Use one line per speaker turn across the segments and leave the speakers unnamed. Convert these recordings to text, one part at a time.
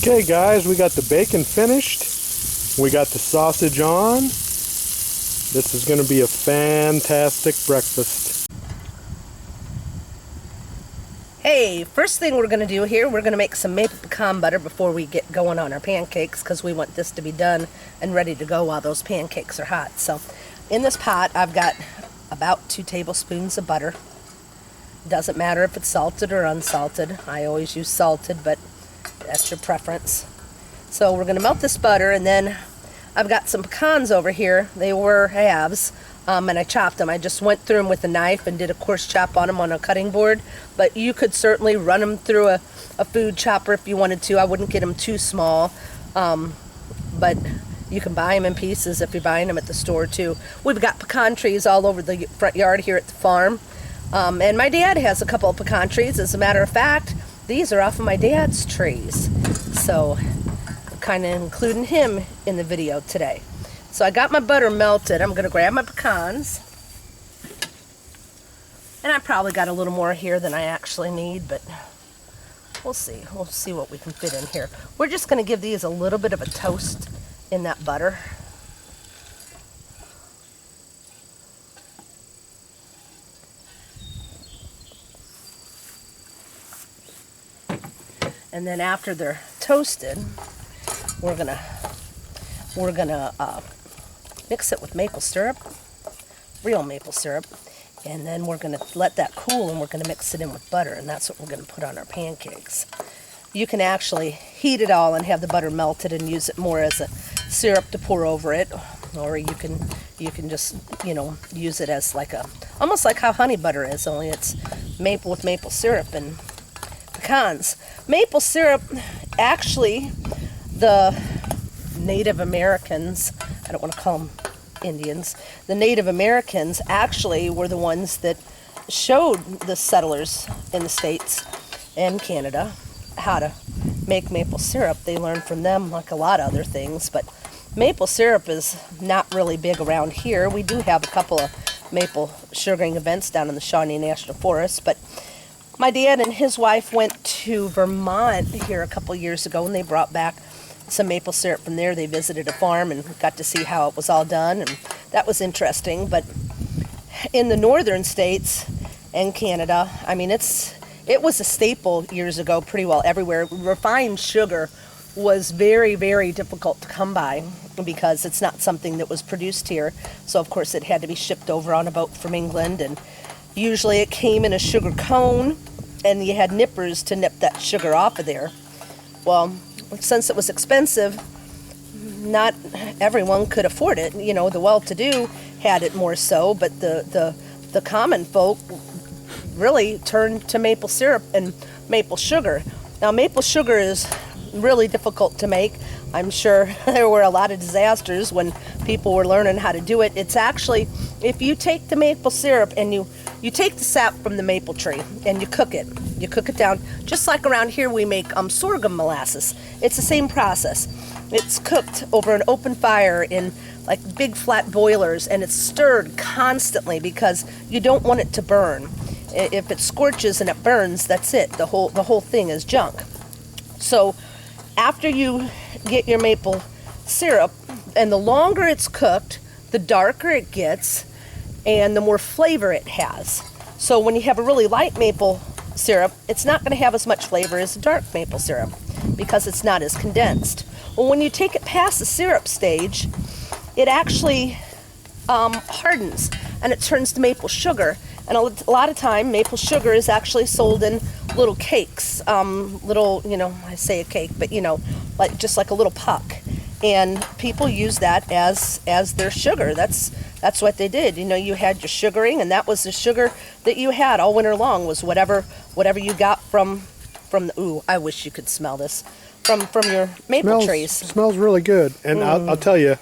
Okay guys, we got the bacon finished. We got the sausage on. This is going to be a fantastic breakfast.
Hey, first thing we're going to do here, we're going to make some maple pecan butter before we get going on our pancakes, because we want this to be done and ready to go while those pancakes are hot. So in this pot I've got about 2 tablespoons of butter. Doesn't matter if it's salted or unsalted. I always use salted, but that's your preference. So we're going to melt this butter, and then I've got some pecans over here. They were halves, and I chopped them. I just went through them with a knife and did a coarse chop on them on a cutting board, but you could certainly run them through a food chopper if you wanted to. I wouldn't get them too small, but you can buy them in pieces if you're buying them at the store too. We've got pecan trees all over the front yard here at the farm, and my dad has a couple of pecan trees. As a matter of fact, these are off of my dad's trees, so I'm kind of including him in the video today. So I got my butter melted. I'm going to grab my pecans, and I probably got a little more here than I actually need, but we'll see. We'll see what we can fit in here. We're just going to give these a little bit of a toast in that butter. And then after they're toasted, we're gonna mix it with maple syrup, real maple syrup, and then we're gonna let that cool, and we're gonna mix it in with butter, and that's what we're gonna put on our pancakes. You can actually heat it all and have the butter melted and use it more as a syrup to pour over it, or you can just, you know, use it as like almost like how honey butter is, only it's maple with maple syrup and pecans. Maple syrup, actually, the Native Americans, I don't want to call them Indians, the Native Americans actually were the ones that showed the settlers in the States and Canada how to make maple syrup. They learned from them, like a lot of other things, but maple syrup is not really big around here. We do have a couple of maple sugaring events down in the Shawnee National Forest, but my dad and his wife went to Vermont here a couple years ago, and they brought back some maple syrup from there. They visited a farm and got to see how it was all done, and that was interesting. But in the northern states and Canada, I mean, it was a staple years ago pretty well everywhere. Refined sugar was very, very difficult to come by because it's not something that was produced here. So, of course, it had to be shipped over on a boat from England, and usually it came in a sugar cone, and you had nippers to nip that sugar off of there. Well, since it was expensive, not everyone could afford it. You know, the well-to-do had it more so, but the common folk really turned to maple syrup and maple sugar. Now, maple sugar is really difficult to make. I'm sure there were a lot of disasters when people were learning how to do it. It's actually, if you take the maple syrup and you take the sap from the maple tree and you cook it down, just like around here we make sorghum molasses. It's the same process. It's cooked over an open fire in like big flat boilers, and it's stirred constantly because you don't want it to burn. If it scorches and it burns, that's it. The whole thing is junk. So after you get your maple syrup, and the longer it's cooked, the darker it gets and the more flavor it has. So when you have a really light maple syrup, it's not going to have as much flavor as a dark maple syrup because it's not as condensed. Well, when you take it past the syrup stage, it actually hardens and it turns to maple sugar. And a lot of time, maple sugar is actually sold in little cakes, little, you know, I say a cake, but you know, like just like a little puck. And people use that as their sugar. That's what they did. You know, you had your sugaring, and that was the sugar that you had all winter long, was whatever you got from the, ooh, I wish you could smell this, from your maple trees.
Smells really good. And I'll tell you,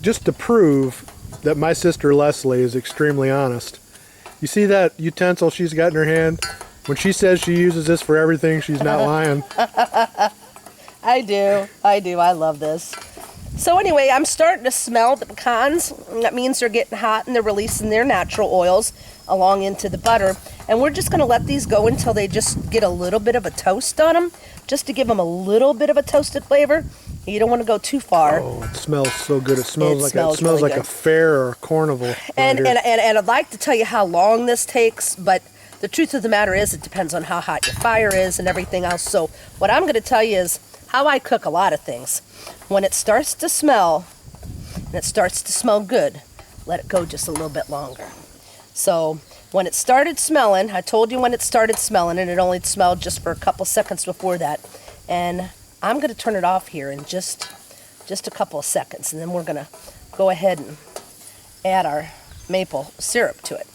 just to prove that my sister Leslie is extremely honest, you see that utensil she's got in her hand? When she says she uses this for everything, she's not lying.
I do. I love this. So anyway, I'm starting to smell the pecans. That means they're getting hot and they're releasing their natural oils along into the butter. And we're just going to let these go until they just get a little bit of a toast on them, just to give them a little bit of a toasted flavor. You don't want to go too far.
Oh, it smells so good. It smells
really
like
good.
a fair or a carnival.
And I'd like to tell you how long this takes, but the truth of the matter is it depends on how hot your fire is and everything else. So what I'm going to tell you is how I cook a lot of things. When it starts to smell, and it starts to smell good, let it go just a little bit longer. So when it started smelling, I told you when it started smelling, and it only smelled just for a couple seconds before that. And I'm going to turn it off here in just a couple of seconds, and then we're going to go ahead and add our maple syrup to it.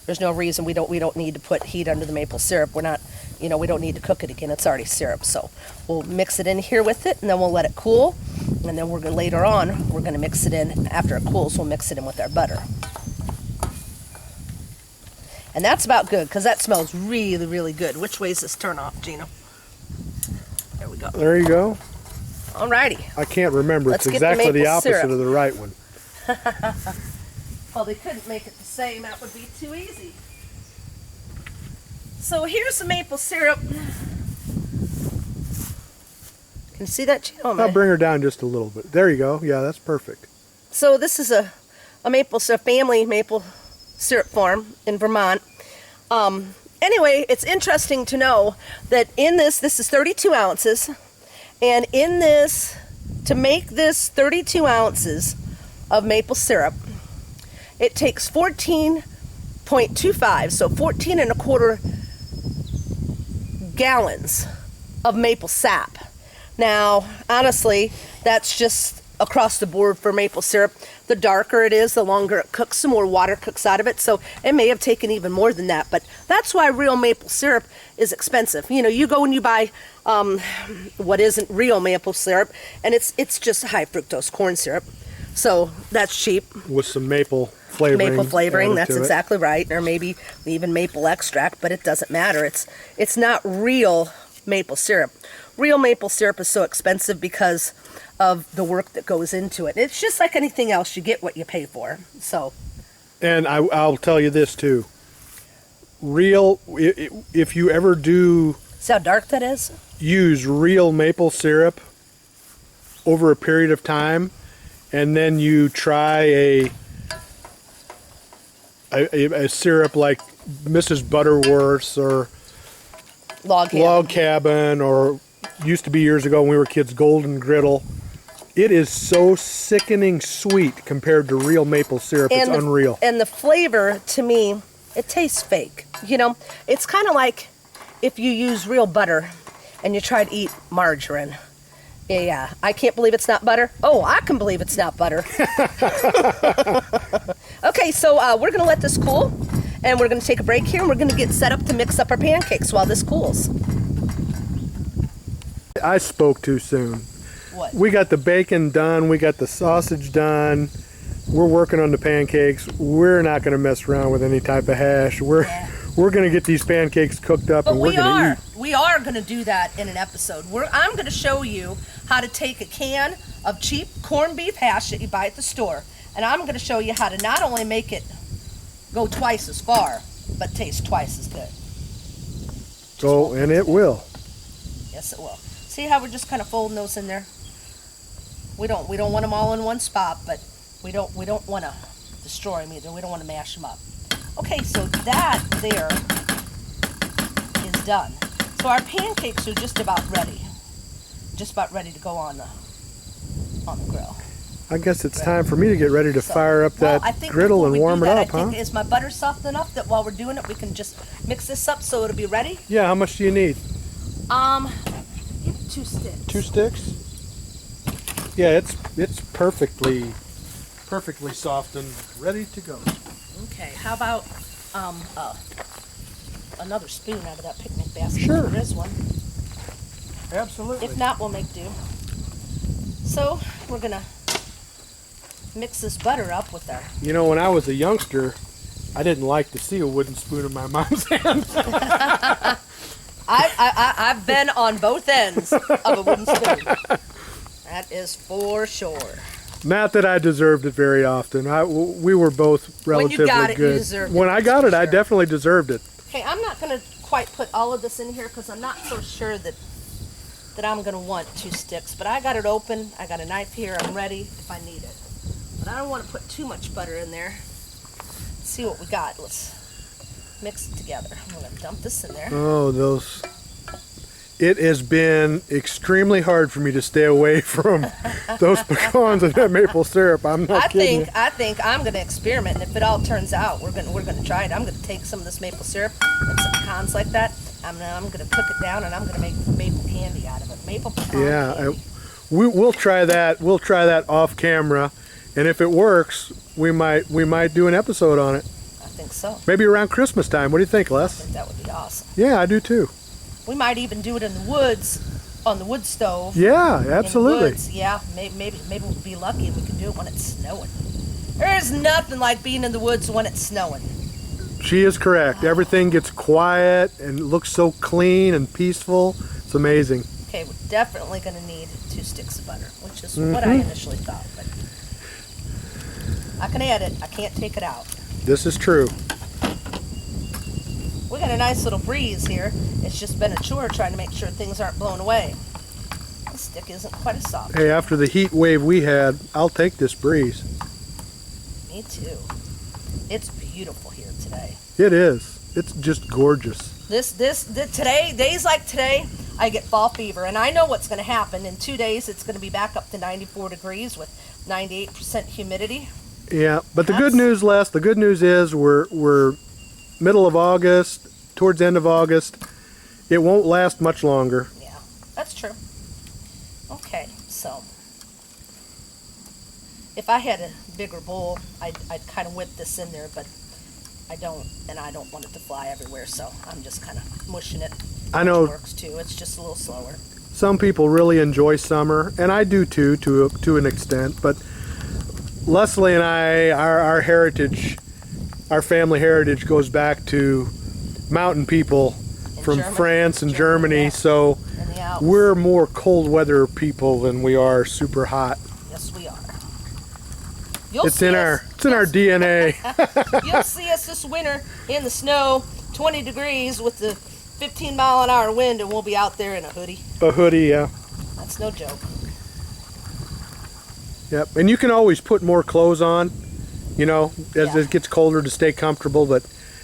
There's no reason we don't need to put heat under the maple syrup. We're not, we don't need to cook it again. It's already syrup. So we'll mix it in here with it, and then we'll let it cool. And then later on, we're going to mix it in. After it cools, we'll mix it in with our butter. And that's about good, because that smells really, really good. Which way is this turn off, Gina? There we go.
There you go.
Alrighty.
I can't remember.
Let's
it's
get the
exactly the
maple
opposite
syrup.
of the right one.
Well, they couldn't make it the same. That would be too easy. So here's the maple syrup. Can you see that, Gina?
I'll bring her down just a little bit. There you go. Yeah, that's perfect.
So this is a family maple syrup farm in Vermont. Anyway, it's interesting to know that in this is 32 ounces. And in this, to make this 32 ounces of maple syrup, it takes 14.25, so 14 and a quarter gallons of maple sap. Now, honestly, that's just across the board for maple syrup. The darker it is, the longer it cooks, the more water cooks out of it. So it may have taken even more than that. But that's why real maple syrup is expensive. You go and you buy what isn't real maple syrup, and it's just high fructose corn syrup. So that's cheap.
With some maple flavoring.
Maple flavoring,
added
that's
to it.
exactly right. Or maybe even maple extract, but it doesn't matter. It's not real maple syrup. Real maple syrup is so expensive because of the work that goes into it. It's just like anything else. You get what you pay for. So.
And I'll tell you this too. If you ever do
See how dark that is?
use real maple syrup over a period of time, and then you try a syrup like Mrs. Butterworth's or Log Cabin, or used to be years ago when we were kids, Golden Griddle. It is so sickening sweet compared to real maple syrup. It's unreal.
And the flavor, to me, it tastes fake. It's kind of like if you use real butter and you try to eat margarine. Yeah, I can't believe it's not butter. Oh, I can believe it's not butter. Okay, so we're going to let this cool, and we're going to take a break here, and we're going to get set up to mix up our pancakes while this cools.
I spoke too soon.
What?
We got the bacon done. We got the sausage done. We're working on the pancakes. We're not going to mess around with any type of hash. We're going to get these pancakes cooked up, and we're going to eat.
We are going to do that in an episode. I'm going to show you how to take a can of cheap corned beef hash that you buy at the store, and I'm going to show you how to not only make it go twice as far, but taste twice as good.
And it will.
Yes, it will. See how we're just kind of folding those in there? We don't want them all in one spot, but we don't want to destroy them either. We don't want to mash them up. Okay, so that there is done. So our pancakes are just about ready. Just about ready to go on the grill.
I guess it's time for me to get ready to fire up that griddle and warm it up, huh?
Is my butter soft enough that while we're doing it, we can just mix this up so it'll be ready?
Yeah, how much do you need?
2 sticks.
2 sticks? Yeah, it's perfectly soft and ready to go.
Okay, how about another spoon out of that picnic basket?
Sure.
There is one.
Absolutely.
If not, we'll make do. So we're gonna mix this butter up with our.
When I was a youngster, I didn't like to see a wooden spoon in my mom's hand.
I've been on both ends of a wooden spoon. That is for sure.
Not that I deserved it very often. We were both relatively
when you got it,
good.
You deserved
when
it.
I got it,
sure.
I definitely deserved it.
Okay, I'm not going to quite put all of this in here because I'm not so sure that I'm going to want 2 sticks. But I got it open. I got a knife here. I'm ready if I need it. But I don't want to put too much butter in there. Let's see what we got. Let's mix it together. I'm going to dump this in there.
Oh, those. It has been extremely hard for me to stay away from those pecans and that maple syrup. I'm not kidding you.
I think I'm going to experiment, and if it all turns out, we're going to try it. I'm going to take some of this maple syrup and some pecans like that. I'm going to cook it down, and I'm going to make maple candy out of it. Maple pecan candy.
We'll try that. We'll try that off camera, and if it works, we might do an episode on it.
I think so.
Maybe around Christmas time. What do you think, Les?
I think that would be awesome.
Yeah, I do too.
We might even do it in the woods, on the wood stove.
Yeah, absolutely.
In the woods. Yeah, maybe we'll be lucky if we can do it when it's snowing. There's nothing like being in the woods when it's snowing.
She is correct. Everything gets quiet and looks so clean and peaceful. It's amazing.
Okay, we're definitely going to need 2 sticks of butter, which is what I initially thought. But I can add it. I can't take it out.
This is true.
We got a nice little breeze here. It's just been a chore trying to make sure things aren't blown away. This stick isn't quite as soft.
Hey, after the heat wave we had, I'll take this breeze.
Me too. It's beautiful here today.
It is. It's just gorgeous.
Today, days like today, I get fall fever, and I know what's going to happen. In 2 days, it's going to be back up to 94 degrees with 98% humidity.
Yeah, but the good news, Les, the good news is we're middle of August, towards the end of August. It won't last much longer.
Yeah, that's true. Okay, so if I had a bigger bowl, I'd kind of whip this in there, but I don't, and I don't want it to fly everywhere, so I'm just kind of mushing it.
I know.
Which works too. It's just a little slower.
Some people really enjoy summer, and I do too, to an extent. But Leslie and I, our heritage, our family heritage goes back to mountain people from France and Germany,
yeah.
so
In the Alps.
we're more cold weather people than we are super hot.
Yes, we are.
It's in our DNA.
You'll see us this winter in the snow, 20 degrees with the 15-mile-an-hour wind, and we'll be out there in a hoodie.
A hoodie, yeah.
That's no joke.
Yep, and you can always put more clothes on, you know, as
Yeah.
it gets colder to stay comfortable, but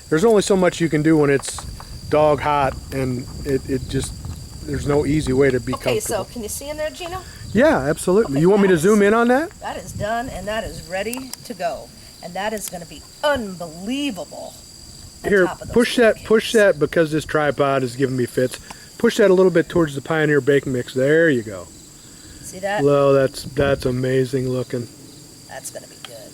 there's only so much you can do when it's dog hot, and it just, there's no easy way to be
Okay,
comfortable.
so can you see in there, Gino?
Yeah, absolutely.
Okay,
You want me to
that is-
zoom in on that?
That is done, and that is ready to go. And that is going to be unbelievable. on
Here,
top of those
push
pancakes.
that, because this tripod is giving me fits. Push that a little bit towards the Pioneer Baking Mix. There you go.
See that?
Lo, that's amazing looking.
That's going to be good.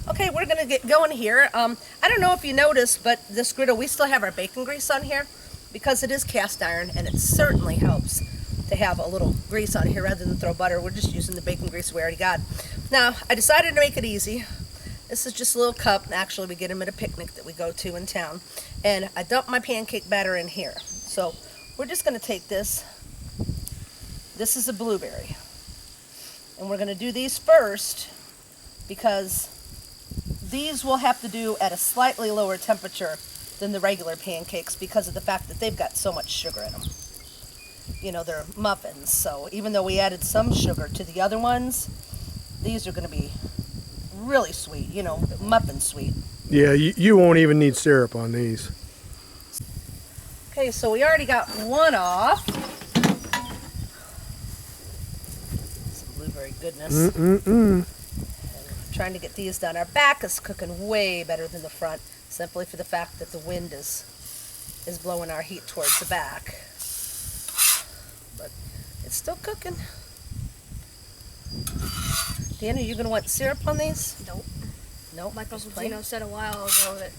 Okay, we're going to get going here. I don't know if you noticed, but this griddle, we still have our bacon grease on here because it is cast iron, and it certainly helps to have a little grease on here rather than throw butter. We're just using the bacon grease we already got. Now, I decided to make it easy. This is just a little cup. Actually, we get them at a picnic that we go to in town. And I dump my pancake batter in here. So we're just going to take this. This is a blueberry. And we're going to do these first because these will have to do at a slightly lower temperature than the regular pancakes because of the fact that they've got so much sugar in them. You know, they're muffins. So even though we added some sugar to the other ones, these are going to be really sweet, you know, muffin sweet.
Yeah, you won't even need syrup on these.
Okay, so we already got one off. Some blueberry goodness. And trying to get these done. Our back is cooking way better than the front, simply for the fact that the wind is blowing our heat towards the back. But it's still cooking. Dan, are you going to want syrup on these?
Nope.
Nope.
Like
just
Uncle
plain?
Gino said a while ago that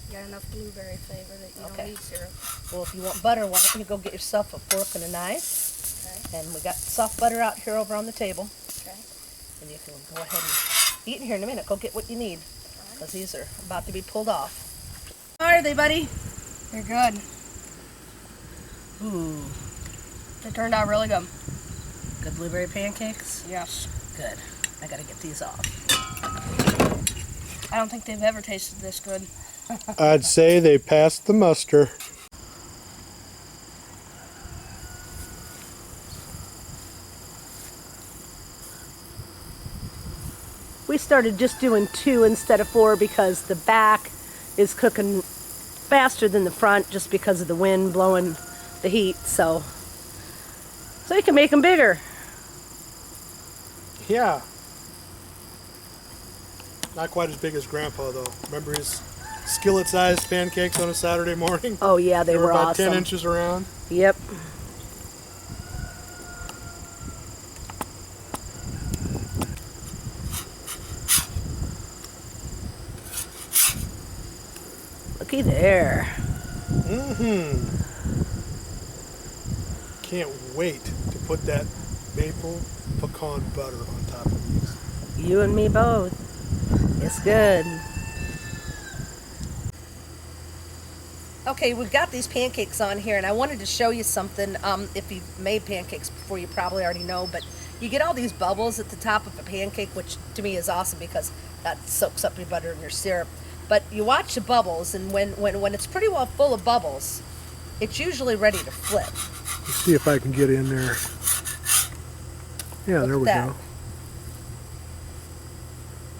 you got enough blueberry flavor that you
Okay.
don't need syrup.
Well, if you want butter, why don't you go get yourself a fork and a knife?
Okay.
And we got soft butter out here over on the table.
Okay.
And you can go ahead and eat in here in a minute. Go get what you need, because these are about to be pulled off. How are they, buddy?
They're good.
Ooh.
They turned out really good.
Good blueberry pancakes?
Yes.
Good. I gotta get these off.
I don't think they've ever tasted this good.
I'd say they passed the muster.
We started just doing 2 instead of 4 because the back is cooking faster than the front just because of the wind blowing the heat. So you can make them bigger.
Yeah. Not quite as big as Grandpa, though. Remember his skillet-sized pancakes on a Saturday morning?
Oh yeah, they were
about
awesome.
10 inches around.
Yep. Looky there.
Mm-hmm. Can't wait to put that maple pecan butter on top of these.
You and me both. It's good. Okay, we've got these pancakes on here, and I wanted to show you something. If you've made pancakes before, you probably already know, but you get all these bubbles at the top of a pancake, which to me is awesome because that soaks up your butter and your syrup. But you watch the bubbles, and when it's pretty well full of bubbles, it's usually ready to flip.
Let's see if I can get in there. Yeah,
Look
there
at
we
that.
go.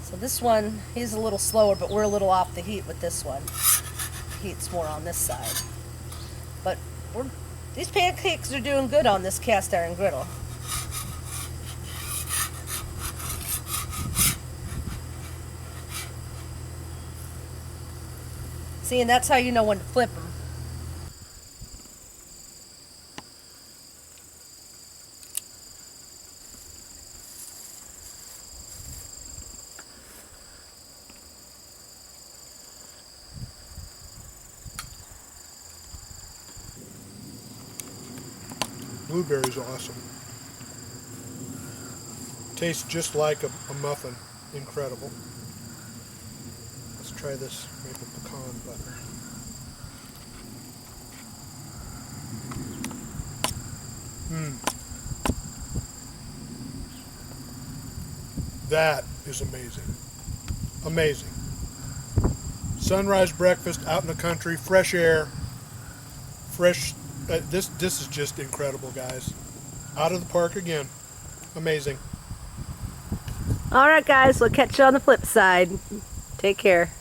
So this one, he's a little slower, but we're a little off the heat with this one. Heat's more on this side. But these pancakes are doing good on this cast iron griddle. See, and that's how you know when to flip them.
Blueberry's awesome. Tastes just like a muffin. Incredible. Let's try this maple pecan butter. That is amazing. Amazing. Sunrise breakfast out in the country, fresh air, fresh. This is just incredible, guys. Out of the park again. Amazing.
All right, guys, we'll catch you on the flip side. Take care.